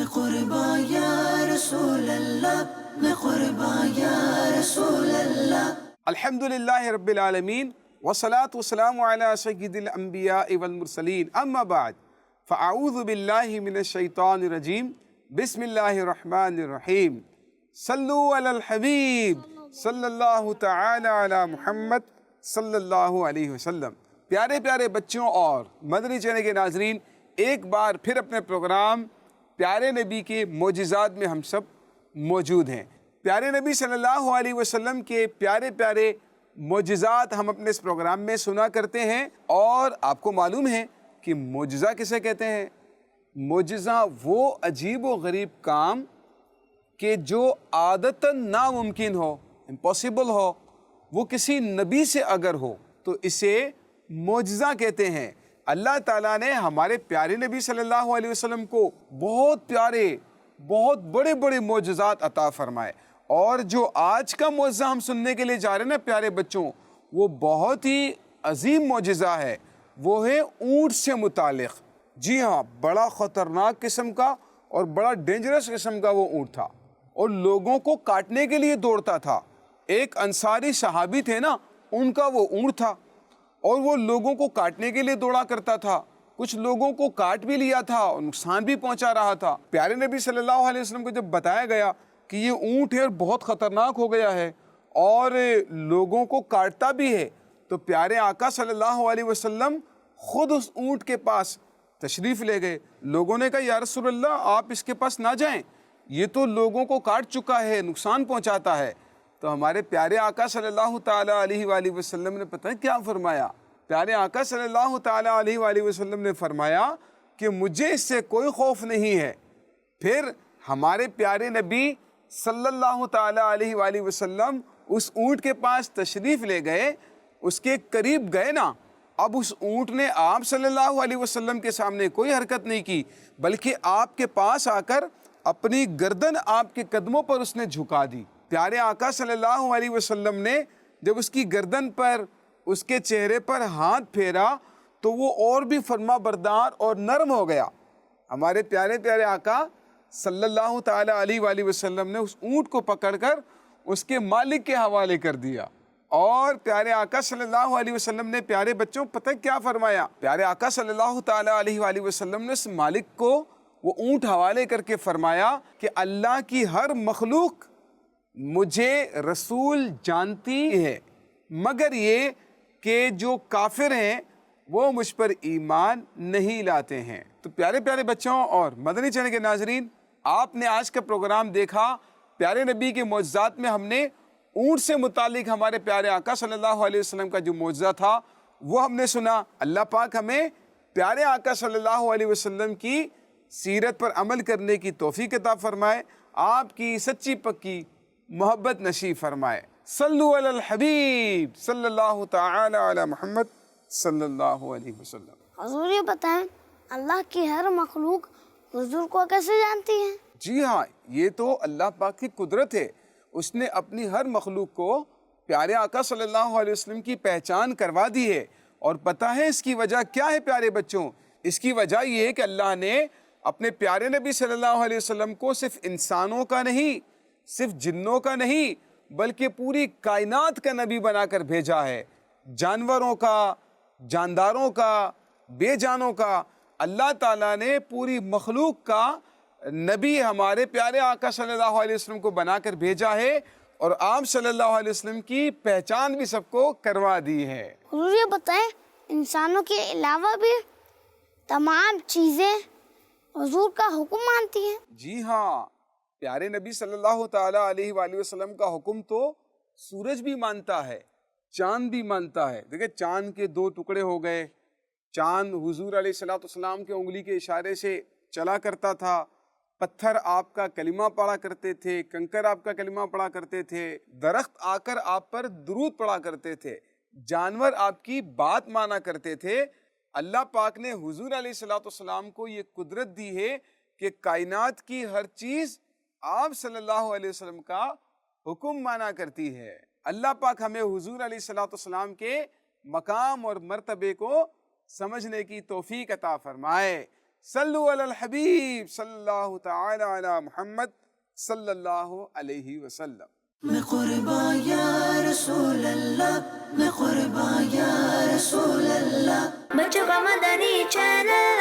میں قربان یا رسول اللہ، میں قربان یا رسول اللہ۔ الحمدللہ رب العالمین والصلاة والسلام علی سید الانبیاء والمرسلین، اما بعد فاعوذ باللہ من الشیطان الرجیم، بسم اللہ الرحمن الرحیم۔ صلو علی الحبیب صلی اللہ تعالی علی محمد صلی اللہ علیہ وسلم۔ پیارے پیارے بچوں اور مدنی چینل کے ناظرین، ایک بار پھر اپنے پروگرام پیارے نبی کے معجزات میں ہم سب موجود ہیں۔ پیارے نبی صلی اللہ علیہ وسلم کے پیارے پیارے معجزات ہم اپنے اس پروگرام میں سنا کرتے ہیں، اور آپ کو معلوم ہے کہ معجزہ کسے کہتے ہیں؟ معجزہ وہ عجیب و غریب کام کہ جو عادتاً ناممکن ہو، امپاسبل ہو، وہ کسی نبی سے اگر ہو تو اسے معجزہ کہتے ہیں۔ اللہ تعالیٰ نے ہمارے پیارے نبی صلی اللہ علیہ وسلم کو بہت پیارے، بہت بڑے بڑے معجزات عطا فرمائے، اور جو آج کا معجزہ ہم سننے کے لیے جا رہے ہیں نا پیارے بچوں، وہ بہت ہی عظیم معجزہ ہے۔ وہ ہے اونٹ سے متعلق۔ جی ہاں، بڑا خطرناک قسم کا اور بڑا ڈینجرس قسم کا وہ اونٹ تھا، اور لوگوں کو کاٹنے کے لیے دوڑتا تھا۔ ایک انصاری صحابی تھے نا، ان کا وہ اونٹ تھا، اور وہ لوگوں کو کاٹنے کے لیے دوڑا کرتا تھا۔ کچھ لوگوں کو کاٹ بھی لیا تھا اور نقصان بھی پہنچا رہا تھا۔ پیارے نبی صلی اللہ علیہ وسلم کو جب بتایا گیا کہ یہ اونٹ ہے اور بہت خطرناک ہو گیا ہے اور لوگوں کو کاٹتا بھی ہے، تو پیارے آقا صلی اللہ علیہ وسلم خود اس اونٹ کے پاس تشریف لے گئے۔ لوگوں نے کہا یا رسول اللہ، آپ اس کے پاس نہ جائیں، یہ تو لوگوں کو کاٹ چکا ہے، نقصان پہنچاتا ہے۔ تو ہمارے پیارے آقا صلی اللہ تعالیٰ علیہ وآلہ وسلم نے پتہ ہے کیا فرمایا؟ پیارے آقا صلی اللہ تعالیٰ علیہ وآلہ وسلم نے فرمایا کہ مجھے اس سے کوئی خوف نہیں ہے۔ پھر ہمارے پیارے نبی صلی اللہ تعالیٰ علیہ وآلہ وسلم اس اونٹ کے پاس تشریف لے گئے، اس کے قریب گئے نا۔ اب اس اونٹ نے آپ صلی اللہ علیہ وسلم کے سامنے کوئی حرکت نہیں کی، بلکہ آپ کے پاس آ کر اپنی گردن آپ کے قدموں پر اس نے جھکا دی۔ پیارے آقا صلی اللہ علیہ وسلم نے جب اس کی گردن پر، اس کے چہرے پر ہاتھ پھیرا تو وہ اور بھی فرما بردار اور نرم ہو گیا۔ ہمارے پیارے پیارے آقا صلی اللہ تعالیٰ علیہ وآلہ وسلم نے اس اونٹ کو پکڑ کر اس کے مالک کے حوالے کر دیا، اور پیارے آقا صلی اللہ علیہ وسلم نے پیارے بچوں پتہ کیا فرمایا؟ پیارے آقا صلی اللہ تعالیٰ علیہ وآلہ وسلم نے اس مالک کو وہ اونٹ حوالے کر کے فرمایا کہ اللہ کی ہر مخلوق مجھے رسول جانتی ہے، مگر یہ کہ جو کافر ہیں وہ مجھ پر ایمان نہیں لاتے ہیں۔ تو پیارے پیارے بچوں اور مدنی چینل کے ناظرین، آپ نے آج کا پروگرام دیکھا۔ پیارے نبی کے معجزات میں ہم نے اونٹ سے متعلق ہمارے پیارے آقا صلی اللہ علیہ وسلم کا جو معجزہ تھا وہ ہم نے سنا۔ اللہ پاک ہمیں پیارے آقا صلی اللہ علیہ وسلم کی سیرت پر عمل کرنے کی توفیق عطا فرمائے، آپ کی سچی پکی محبت نصیب فرمائے۔ صلو علی الحبیب صلی اللہ تعالی علی محمد صلی اللہ علیہ وسلم۔ حضور یہ بتائیں، اللہ کی ہر مخلوق حضور کو کیسے جانتی ہے؟ جی ہاں، یہ تو اللہ پاک کی قدرت ہے۔ اس نے اپنی ہر مخلوق کو پیارے آقا صلی اللہ علیہ وسلم کی پہچان کروا دی ہے، اور پتہ ہے اس کی وجہ کیا ہے پیارے بچوں؟ اس کی وجہ یہ ہے کہ اللہ نے اپنے پیارے نبی صلی اللہ علیہ وسلم کو صرف انسانوں کا نہیں، صرف جنوں کا نہیں، بلکہ پوری کائنات کا نبی بنا کر بھیجا ہے۔ جانوروں کا، جانداروں کا، بے جانوں کا، اللہ تعالیٰ نے پوری مخلوق کا نبی ہمارے پیارے آقا صلی اللہ علیہ وسلم کو بنا کر بھیجا ہے، اور آپ صلی اللہ علیہ وسلم کی پہچان بھی سب کو کروا دی ہے۔ حضور یہ بتائیں، انسانوں کے علاوہ بھی تمام چیزیں حضور کا حکم مانتی ہیں؟ جی ہاں، پیارے نبی صلی اللہ تعالیٰ علیہ وآلہ وسلم کا حکم تو سورج بھی مانتا ہے، چاند بھی مانتا ہے۔ دیکھیں، چاند کے دو ٹکڑے ہو گئے۔ چاند حضور علیہ السلام کے انگلی کے اشارے سے چلا کرتا تھا، پتھر آپ کا کلمہ پڑھا کرتے تھے، کنکر آپ کا کلمہ پڑھا کرتے تھے، درخت آ کر آپ پر درود پڑھا کرتے تھے، جانور آپ کی بات مانا کرتے تھے۔ اللہ پاک نے حضور علیہ السلام کو یہ قدرت دی ہے کہ کائنات کی ہر چیز آپ صلی اللہ علیہ وسلم کا حکم مانا کرتی ہے۔ اللہ پاک ہمیں حضور علیہ السلام کے مقام اور مرتبے کو سمجھنے کی توفیق عطا فرمائے۔ صلو علی الحبیب صلی اللہ تعالی علی محمد صلی اللہ علیہ وسلم. میں قربان یا رسول اللہ، میں قربان یا رسول اللہ. بچوں کا مدنی چینل